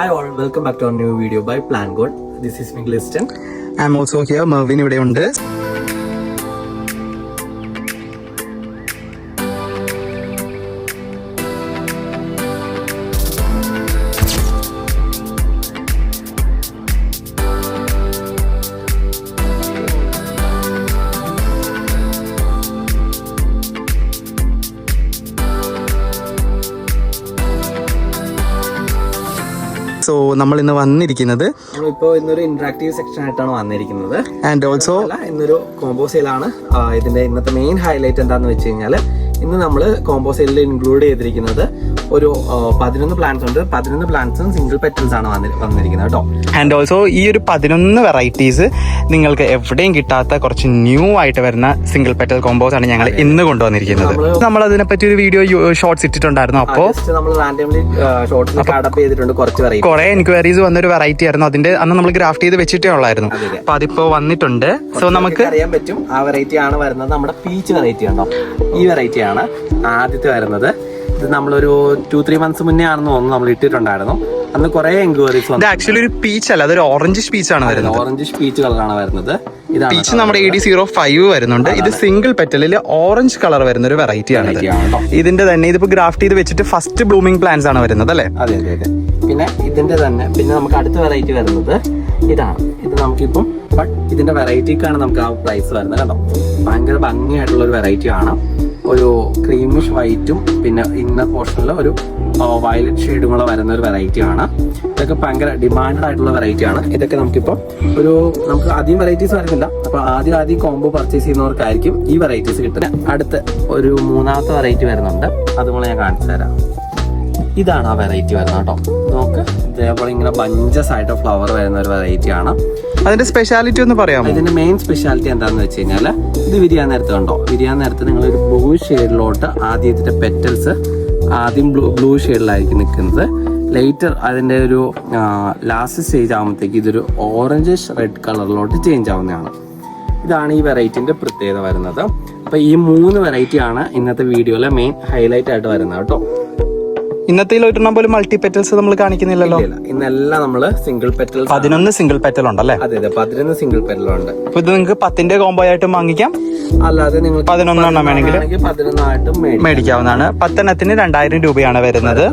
Hi all, welcome back to our new video by Plan Gold. This is me, Gliston. I'm also here. Mervin ഇവിടെ ഉണ്ട്. So നമ്മൾ ഇന്ന് വന്നിരിക്കുന്നത് നമ്മളിപ്പോ ഇന്നൊരു ഇന്ററാക്റ്റീവ് സെക്ഷൻ ആയിട്ടാണ് വന്നിരിക്കുന്നത്. ആൻഡ് ഓൾസോ ഇന്നൊരു കോംബോ സെയിലാണ്. ഇതിന്റെ ഇന്നത്തെ മെയിൻ ഹൈലൈറ്റ് എന്താന്ന് വെച്ച് കഴിഞ്ഞാല് ഇന്ന് നമ്മൾ കോംബോ സെയിലിൽ ഇൻക്ലൂഡ് ചെയ്തിരിക്കുന്നത് ഒരു 11 പ്ലാന്റ്സ് ഉണ്ട്. 11 പ്ലാന്റ്സും സിംഗിൾ പെറ്റൽസ് ആണ് വന്നിരിക്കുന്നത് കേട്ടോ. ആൻഡ് ഓൾസോ ഈ ഒരു 11 വെറൈറ്റീസ് നിങ്ങൾക്ക് എവിടെയും കിട്ടാത്ത കുറച്ച് ന്യൂ ആയിട്ട് വരുന്ന സിംഗിൾ പെറ്റൽ കോംബോസ് ആണ് ഞങ്ങൾ ഇന്ന് കൊണ്ടുവന്നിരിക്കുന്നത്. നമ്മൾ അതിനെപ്പറ്റി ഒരു വീഡിയോ ഷോർട്സ് ഇട്ടിട്ടുണ്ടായിരുന്നു. അപ്പോൾ നമ്മൾ റാൻഡംലി ഷോർട്സിൽ അഡപ്റ്റ് ചെയ്തിട്ടുണ്ട് കുറെ എൻക്വയറീസ് വന്നൊരു വെറൈറ്റി ആയിരുന്നു. അതിന്റെ അന്ന് നമ്മൾ ഗ്രാഫ്റ്റ് ചെയ്ത് വെച്ചിട്ടേ ഉള്ളായിരുന്നു. അപ്പൊ അതിപ്പോ വന്നിട്ടുണ്ട്. സോ നമുക്ക് അറിയാൻ പറ്റും ആ വെറൈറ്റി ആണ് വരുന്നത്. നമ്മുടെ പീച്ച് വെറൈറ്റി ഉണ്ടോ, ഈ വെറൈറ്റി ആണ് ആദ്യത്തെ വരുന്നത്. ഇത് നമ്മളൊരു 2-3 months മുന്നേ ആണെന്ന് തോന്നുന്നു നമ്മൾ ഇട്ടിട്ടുണ്ടായിരുന്നു. അന്ന് കുറെ എൻക്വയറീസ് വന്നു. ആക്ച്വലി ഒരു പീച്ച് അല്ല, അതൊരു ഓറഞ്ച് പീച്ച് ആണ് വരുന്നത്. ഓറഞ്ച് പീച്ച് കളറാണ് വരുന്നത്. പീച്ച് നമ്മുടെ AD05 വരുന്നുണ്ട്. ഇത് സിംഗിൾ പെറ്റലിൽ ഓറഞ്ച് കളർ വരുന്ന ഒരു വെറൈറ്റി ആണ്. ഇതിന്റെ തന്നെ ഇതിപ്പോ ഗ്രാഫ്റ്റ് ചെയ്ത് വെച്ചിട്ട് ഫസ്റ്റ് ബ്ലൂമിംഗ് പ്ലാന്റ്സ് ആണ് വരുന്നത് അല്ലേ? അതെ അതെ അതെ. പിന്നെ ഇതിന്റെ തന്നെ പിന്നെ നമുക്ക് അടുത്ത വെറൈറ്റി വരുന്നത് ഇതാണ്. ഇത് നമുക്കിപ്പം ബട്ട് ഇതിന്റെ വെറൈറ്റിക്കാണ് നമുക്ക് ആ പ്രൈസ് വരുന്നത് കേട്ടോ. ഭയങ്കര ഭംഗിയായിട്ടുള്ള ഒരു വെറൈറ്റി ആണ്. ഒരു ക്രീമിഷ് വൈറ്റും പിന്നെ ഇന്നർ പോർഷനിൽ ഒരു വയലറ്റ് ഷെയ്ഡും കൂടെ വരുന്ന ഒരു വെറൈറ്റി ആണ്. ഇതൊക്കെ ഭയങ്കര ഡിമാൻഡ് ആയിട്ടുള്ള വെറൈറ്റി ആണ്. ഇതൊക്കെ നമുക്കിപ്പോൾ നമുക്ക് ആദ്യം വെറൈറ്റീസ് വരുന്നില്ല. അപ്പൊ ആദ്യം കോംബോ പർച്ചേസ് ചെയ്യുന്നവർക്കായിരിക്കും ഈ വെറൈറ്റീസ് കിട്ടുന്നത്. അടുത്ത ഒരു മൂന്നാമത്തെ വെറൈറ്റി വരുന്നുണ്ട്, അതുപോലെ ഞാൻ കാണിച്ചു തരാം. ഇതാണ് ആ വെറൈറ്റി വരുന്നത് കേട്ടോ. നമുക്ക് ഇതേപോലെ ഇങ്ങനെ ബഞ്ചസ് ആയിട്ട് ഫ്ലവർ വരുന്ന ഒരു വെറൈറ്റി ആണ്. അതിന്റെ സ്പെഷ്യാലിറ്റി ഒന്ന് പറയാമോ? ഇതിന്റെ മെയിൻ സ്പെഷ്യാലിറ്റി എന്താണെന്ന് വെച്ച് കഴിഞ്ഞാൽ ഇത് വിരിയാൻ നേരത്ത് കണ്ടോ, വിരിയാൻ നേരത്ത് നിങ്ങൾ ഒരു ബ്ലൂ ഷെയ്ഡിലോട്ട് ആദ്യം ഇതിന്റെ പെറ്റൽസ് ആദ്യം ബ്ലൂ ഷെയ്ഡിലായിരിക്കും നിൽക്കുന്നത്. ലേറ്റർ അതിന്റെ ഒരു ലാസ്റ്റ് സ്റ്റേജ് ആകുമ്പോഴത്തേക്ക് ഇതൊരു ഓറഞ്ചിഷ് റെഡ് കളറിലോട്ട് ചേഞ്ച് ആവുന്നതാണ്. ഇതാണ് ഈ വെറൈറ്റിന്റെ പ്രത്യേകത വരുന്നത്. അപ്പൊ ഈ 3 വെറൈറ്റി ആണ് ഇന്നത്തെ വീഡിയോയിലെ മെയിൻ ഹൈലൈറ്റ് ആയിട്ട് വരുന്നത് കേട്ടോ. ഇന്നത്തെ ഒരെണ്ണം പോലും മൾട്ടി പെറ്റൽസ് നമ്മൾ കാണിക്കുന്നില്ലല്ലോ. ഇന്നെല്ലാം നമ്മള് സിംഗിൾ പെറ്റൽസ് 11 സിംഗിൾ പെറ്റൽ ഉണ്ടല്ലേ? അതെ അതെ, 11 സിംഗിൾ പെറ്റൽ ഉണ്ട്. അപ്പൊ ഇത് നിങ്ങൾക്ക് 10ന്റെ കോംബോ ആയിട്ടും വാങ്ങിക്കാം, അല്ലാതെ നിങ്ങൾ 11 എണ്ണം വേണമെങ്കിൽ 11 ആയിട്ടും മേടിക്കാവുന്നതാണ്. 10 എണ്ണത്തിന് 2000 രൂപയാണ് വരുന്നത്.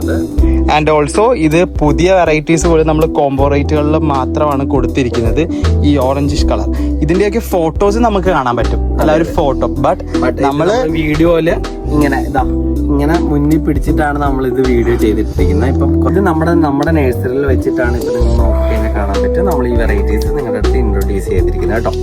ആൻഡ് ഓൾസോ ഇത് പുതിയ വെറൈറ്റീസ് പോലും നമ്മൾ കോംബോ റേറ്റുകളിൽ മാത്രമാണ് കൊടുത്തിരിക്കുന്നത്. ഈ ഓറഞ്ചിഷ് കളർ ഇതിന്റെയൊക്കെ ഫോട്ടോസ് നമുക്ക് കാണാൻ പറ്റും, അല്ല ഒരു ഫോട്ടോ. ബട്ട് നമ്മള് വീഡിയോയില് ഇങ്ങനെ മുന്നിൽ പിടിച്ചിട്ടാണ് നമ്മൾ ഇത് വീഡിയോ ചെയ്തിട്ടിരിക്കുന്നത്. ഇപ്പം ഇത് നമ്മുടെ നഴ്സറിയിൽ വെച്ചിട്ടാണ് ഇപ്പൊ നിങ്ങൾ നോക്കി കാണാൻ പറ്റും. നമ്മൾ ഈ വെറൈറ്റീസ് നിങ്ങളുടെ അടുത്ത് ഇൻട്രൊഡ്യൂസ് ചെയ്തിരിക്കുന്നത് കേട്ടോ.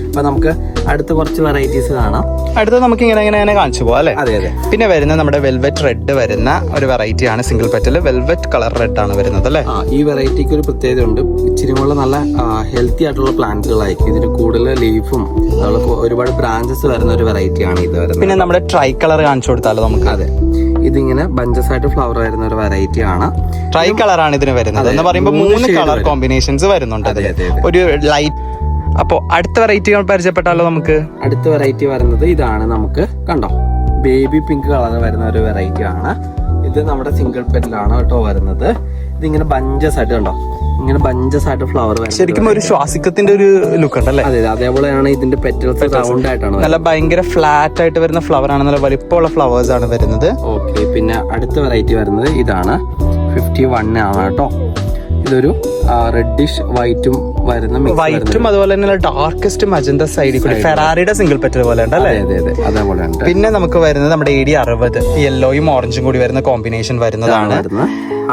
അപ്പൊ നമുക്ക് അടുത്ത കുറച്ച് വെറൈറ്റീസ് കാണാം. അടുത്ത നമുക്ക് ഇങ്ങനെ കാണിച്ചു പോവാം അല്ലെ? അതെ അതെ. പിന്നെ വരുന്ന നമ്മുടെ വെൽവെറ്റ് റെഡ് വരുന്ന ഒരു വെറൈറ്റി ആണ്. Single petal velvet colour red ആണ് വരുന്നത് അല്ലെ? ഈ വെറൈറ്റിക്ക് ഒരു പ്രത്യേകത ഉണ്ട്. ഇച്ചിരി കൂടെ നല്ല ഹെൽത്തി ആയിട്ടുള്ള പ്ലാന്റുകളായിരിക്കും. ഇതിന് കൂടുതൽ ലീഫും ഒരുപാട് ബ്രാഞ്ചസ് വരുന്ന ഒരു വെറൈറ്റി ആണ് ഇത് വരുന്നത്. പിന്നെ നമ്മുടെ ട്രൈ കളർ കാണിച്ചു കൊടുത്താലോ നമുക്ക്? അതെ, ഇതിങ്ങനെ ബഞ്ചസ് ആയിട്ട് ഫ്ലവർ വരുന്ന ഒരു വെറൈറ്റി ആണ്. ട്രൈ കളർ ആണ് ഇതിന് വരുന്നത് എന്ന് പറയുമ്പോൾ 3 കളർ കോമ്പിനേഷൻസ് വരുന്നുണ്ട്. ഒരു ലൈറ്റ്. അപ്പോ അടുത്ത വെറൈറ്റി പരിചയപ്പെട്ടാലോ നമുക്ക്? അടുത്ത വെറൈറ്റി വരുന്നത് ഇതാണ്. നമുക്ക് കണ്ടോ, ബേബി പിങ്ക് കളർ വരുന്ന ഒരു വെറൈറ്റി ആണ്. ഇത് നമ്മുടെ സിംഗിൾ പെറ്റലാണ് കേട്ടോ വരുന്നത്. ഇതിങ്ങനെ ബഞ്ചസ് ആയിട്ട് കണ്ടോ, ഇങ്ങനെ ബഞ്ചസ് ആയിട്ട് ഫ്ലവർ വരുന്നത്. ശരിക്കും ഒരു ശ്വാസിക്കത്തിന്റെ ഒരു ലുക്ക് ഉണ്ടല്ലേ? അതെ, അതേപോലെയാണ് ഇതിന്റെ പെറ്റൽസ് റൗണ്ട് ആയിട്ടാണ്. നല്ല ഭയങ്കര ഫ്ലാറ്റ് ആയിട്ട് വരുന്ന ഫ്ലവർ ആണ്, നല്ല വലിപ്പമുള്ള ഫ്ലവേഴ്സ് ആണ് വരുന്നത്. ഓക്കെ, പിന്നെ അടുത്ത വെറൈറ്റി വരുന്നത് ഇതാണ്. 51 ആണ് കേട്ടോ. ഇതൊരു റെഡിഷ് വൈറ്റും വരുന്ന വൈറ്റും അതുപോലെ തന്നെ ഡാർക്കസ്റ്റ് മജന്ത സൈഡിൽ കൂടി ഫെറാറിയുടെ സിംഗിൾ പെറ്റൽ പോലെ ഉണ്ടല്ലേ? അതേപോലെ ഉണ്ട്. പിന്നെ നമുക്ക് വരുന്നത് നമ്മുടെ AD60 യെല്ലോയും ഓറഞ്ചും കൂടി വരുന്ന കോമ്പിനേഷൻ വരുന്നതാണ്.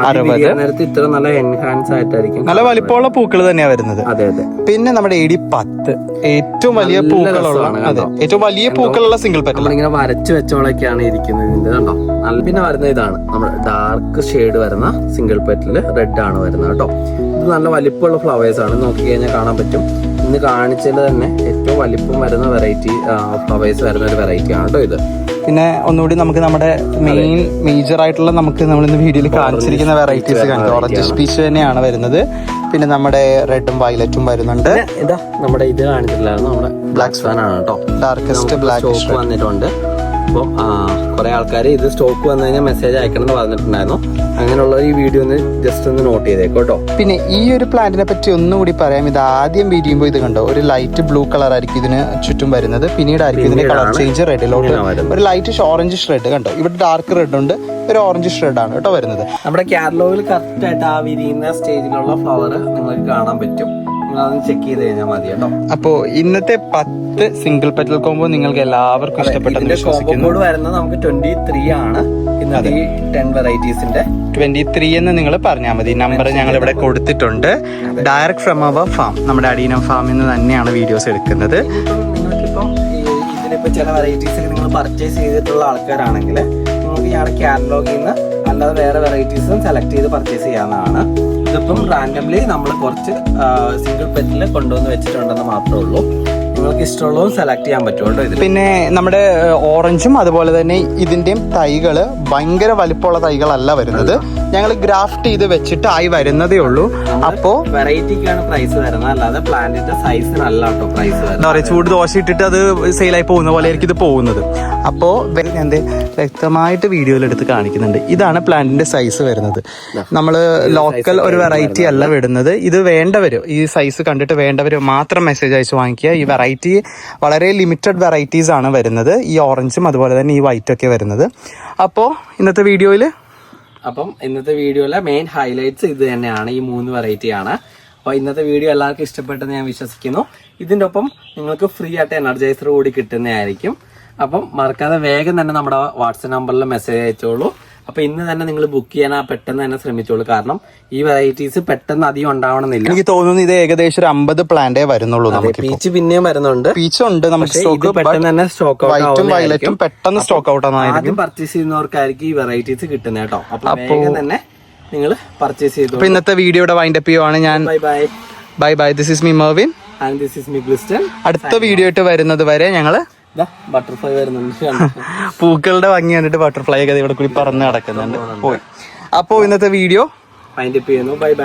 60 ഇത്ര നല്ല എൻഹാൻസ് ആയിട്ടായിരിക്കും, നല്ല വലിപ്പമുള്ള പൂക്കൾ തന്നെയാണ് വരുന്നത്. അതെ അതെ. പിന്നെ നമ്മുടെ AD10 ഏറ്റവും വലിയ പൂക്കളുള്ള, അതെ ഏറ്റവും വലിയ പൂക്കളുള്ള സിംഗിൾ പെറ്റൽ. ഇങ്ങനെ വരച്ചു വെച്ചോളൊക്കെയാണ് ഇരിക്കുന്നത് ഇതിന്റെ കണ്ടോ. പിന്നെ വരുന്ന ഇതാണ് നമ്മുടെ ഡാർക്ക് ഷെയ്ഡ് വരുന്ന സിംഗിൾ പെറ്റൽ റെഡ് ആണ് വരുന്നത് കേട്ടോ. ഇത് നല്ല വലിപ്പമുള്ള ഫ്ലവേഴ്സ് ആണ്, നോക്കി കഴിഞ്ഞാൽ കാണാൻ പറ്റും. ഇന്ന് കാണിച്ചതിൽ തന്നെ ഏറ്റവും വലിപ്പം വരുന്ന വെറൈറ്റി ഫ്ലവേഴ്സ് വരുന്ന ഒരു വെറൈറ്റി ആണ് കേട്ടോ ഇത്. പിന്നെ ഒന്നുകൂടി നമുക്ക് നമ്മുടെ മേജർ ആയിട്ടുള്ള നമ്മളിന്ന് വീഡിയോയിൽ കാണിച്ചിരിക്കുന്ന വെറൈറ്റീസ് കാണിക്കാം. ഓറഞ്ച് സ്പീച്ച് തന്നെയാണ് വരുന്നത്. പിന്നെ നമ്മുടെ റെഡും വയലറ്റും വരുന്നുണ്ട്. ഇതാ നമ്മുടെ ഇത് കാണിച്ചിട്ടില്ലായിരുന്നു, നമ്മുടെ ബ്ലാക്ക് സ്വാൻ ആണ് കേട്ടോ. ഡാർക്കസ്റ്റ് ബ്ലാക്ക് വന്നിട്ടുണ്ട്. അപ്പം കുറെ ആൾക്കാർ ഇത് സ്റ്റോക്ക് വന്നു കഴിഞ്ഞാൽ മെസ്സേജ് അയക്കണം എന്ന് പറഞ്ഞിട്ടുണ്ടായിരുന്നു. അങ്ങനെയുള്ള ഈ വീഡിയോ ഒന്ന് ജസ്റ്റ് ഒന്ന് നോട്ട് ചെയ്തേക്കോ കേട്ടോ. പിന്നെ ഈ ഒരു പ്ലാന്റിനെ പറ്റി ഒന്നുകൂടി പറയാം. ഇത് ആദ്യം വിരിയുമ്പോൾ ഇത് കണ്ടോ, ഒരു ലൈറ്റ് ബ്ലൂ കളർ ആയിരിക്കും ഇതിന് ചുറ്റും വരുന്നത്. പിന്നീടായിരിക്കും ഇതിന്റെ കളർ ചേഞ്ച് റെഡിലോട്ട് ഒരു ലൈറ്റ് ഓറഞ്ച് ഷ്രെഡ് കണ്ടോ. ഇവിടെ ഡാർക്ക് റെഡ് ഉണ്ട്, ഒരു ഓറഞ്ച് ഷ്രെഡ് ആണ് കേട്ടോ വരുന്നത്. നമ്മുടെ കാറ്റലോഗിൽ കറക്റ്റ് ആയിട്ട് ആ വിരിയുന്ന സ്റ്റേജിലുള്ള ഫ്ലവർ നിങ്ങൾക്ക് കാണാൻ പറ്റും. നിങ്ങളതൊന്ന് ചെക്ക് ചെയ്ത് കഴിഞ്ഞാൽ മതി കേട്ടോ. അപ്പോ ഇന്നത്തെ 10 സിംഗിൾ പെറ്റൽ കോംബോ നിങ്ങൾക്ക് എല്ലാവർക്കും ഇഷ്ടപ്പെട്ടെന്ന് വിശ്വസിക്കുന്നു. കോംബോ വരുന്നത് നമുക്ക് 23 ആണ് ഇന്നത്തെ ഈ 10 വെറൈറ്റീസിന്റെ. 23 എന്ന് നിങ്ങൾ പറഞ്ഞാൽ മതി. നമ്പർ ഞങ്ങൾ ഇവിടെ കൊടുത്തിട്ടുണ്ട്. ഡയറക്റ്റ് ഫ്രം അവർ ഫാം, നമ്മുടെ അഡീനം ഫാമിൽ നിന്ന് തന്നെയാണ് വീഡിയോസ് എടുക്കുന്നത്. നിങ്ങൾക്കിപ്പം ഇതിലിപ്പോ ചില വെറൈറ്റീസ് ഒക്കെ നിങ്ങൾ പർച്ചേസ് ചെയ്തിട്ടുള്ള ആൾക്കാരാണെങ്കിൽ നിങ്ങൾക്ക് ഞങ്ങളുടെ കാറ്റലോഗിൽ നിന്ന് അല്ലാതെ വേറെ വെറൈറ്റീസും സെലക്ട് ചെയ്ത് പർച്ചേസ് ചെയ്യാവുന്നതാണ്. ഇതിപ്പം റാൻഡംലി നമ്മൾ കുറച്ച് സിംഗിൾ പെറ്റിൽ കൊണ്ടുവന്ന് വെച്ചിട്ടുണ്ടെന്ന് മാത്രമേ ഉള്ളൂ. നിങ്ങൾക്ക് ഇഷ്ടമുള്ളതും സെലക്ട് ചെയ്യാൻ പറ്റുമല്ലോ ഇതിൽ. പിന്നെ നമ്മുടെ ഓറഞ്ചും അതുപോലെ തന്നെ ഇതിന്റെയും തൈകള് ഭയങ്കര വലിപ്പമുള്ള തൈകളല്ല വരുന്നത്. ഞങ്ങൾ ഗ്രാഫ്റ്റ് ചെയ്ത് വെച്ചിട്ട് ആയി വരുന്നതേ ഉള്ളൂ. അപ്പോ വെറൈറ്റിക്കാണ് പ്രൈസ് വരുന്നത്, അല്ലാതെ പ്ലാന്റിന്റെ സൈസിനല്ല കേട്ടോ പ്രൈസ് വരുന്നത്. എന്താ പറയുക, ചൂട് ദോശ ഇട്ടിട്ട് അത് സെയിലായി പോകുന്ന പോലെ ആയിരിക്കും ഇത് പോകുന്നത്. അപ്പോ ഞാൻ വ്യക്തമായിട്ട് വീഡിയോയിൽ എടുത്ത് കാണിക്കുന്നുണ്ട്. ഇതാണ് പ്ലാന്റിന്റെ സൈസ് വരുന്നത്. നമ്മള് ലോക്കൽ ഒരു വെറൈറ്റി അല്ല വിടുന്നത്. ഇത് വേണ്ടവര്, ഈ സൈസ് കണ്ടിട്ട് വേണ്ടവര് മാത്രം മെസ്സേജ് അയച്ച് വാങ്ങിക്കുക. ഈ വെറൈറ്റി വളരെ ലിമിറ്റഡ് വെറൈറ്റീസ് ആണ് വരുന്നത്. ഈ ഓറഞ്ചും അതുപോലെ തന്നെ ഈ വൈറ്റ് ഒക്കെ വരുന്നത്. അപ്പോൾ ഇന്നത്തെ വീഡിയോയില് മെയിൻ ഹൈലൈറ്റ്സ് ഇത് തന്നെയാണ്. ഈ 3 വെറൈറ്റി ആണ്. അപ്പോൾ ഇന്നത്തെ വീഡിയോ എല്ലാവർക്കും ഇഷ്ടപ്പെട്ടെന്ന് ഞാൻ വിശ്വസിക്കുന്നു. ഇതിൻ്റെ ഒപ്പം നിങ്ങൾക്ക് ഫ്രീ ആയിട്ട് എനർജൈസർ കൂടി കിട്ടുന്നതായിരിക്കും. അപ്പം മറക്കാതെ വേഗം തന്നെ നമ്മുടെ വാട്സപ്പ് നമ്പറിൽ മെസ്സേജ് അയച്ചോളൂ. അപ്പൊ ഇന്ന് തന്നെ നിങ്ങൾ ബുക്ക് ചെയ്യാൻ പെട്ടെന്ന് തന്നെ ശ്രമിച്ചോളൂ. കാരണം ഈ വെറൈറ്റീസ് പെട്ടെന്ന് അധികം ഉണ്ടാവണമെന്നില്ല. എനിക്ക് തോന്നുന്നു ഇത് ഏകദേശം ഒരു 50 പ്ലാന്റേ വരുന്നുള്ളൂ. പീച്ച് പിന്നെയും വരുന്നുണ്ട്, പീച്ച് ഉണ്ട് നമുക്ക് സ്റ്റോക്ക്. പെട്ടെന്ന് തന്നെ സ്റ്റോക്ക് വൈറ്റും വയലറ്റും പെട്ടെന്ന് സ്റ്റോക്ക് ഔട്ട് ആദ്യം പർച്ചേസ് ചെയ്യുന്നവർക്കായിരിക്കും ഈ വെറൈറ്റീസ് കിട്ടുന്നത് കേട്ടോ. അപ്പൊ വേഗം തന്നെ നിങ്ങൾ പർച്ചേസ് ചെയ്തു. അപ്പൊ ഇന്നത്തെ വീഡിയോയുടെ വൈൻഡപ്പ് ചെയ്യുവാണ് ഞാൻ. Bye bye. This is me Mervin and this is me Gliston. അടുത്ത വീഡിയോ ആയിട്ട് വരുന്നത് വരെ ഞങ്ങള് ബട്ടർഫ്ലൈ വരുന്നുണ്ട്. പൂക്കളുടെ ഭംഗി കണ്ടിട്ട് ബട്ടർഫ്ലൈ ഒക്കെ ഇവിടെ കൂടി പറന്ന് നടക്കുന്നുണ്ട്. പോയി. അപ്പോ ഇന്നത്തെ വീഡിയോ വൈൻഡപ്പ് ചെയ്യുന്നു. Bye bye.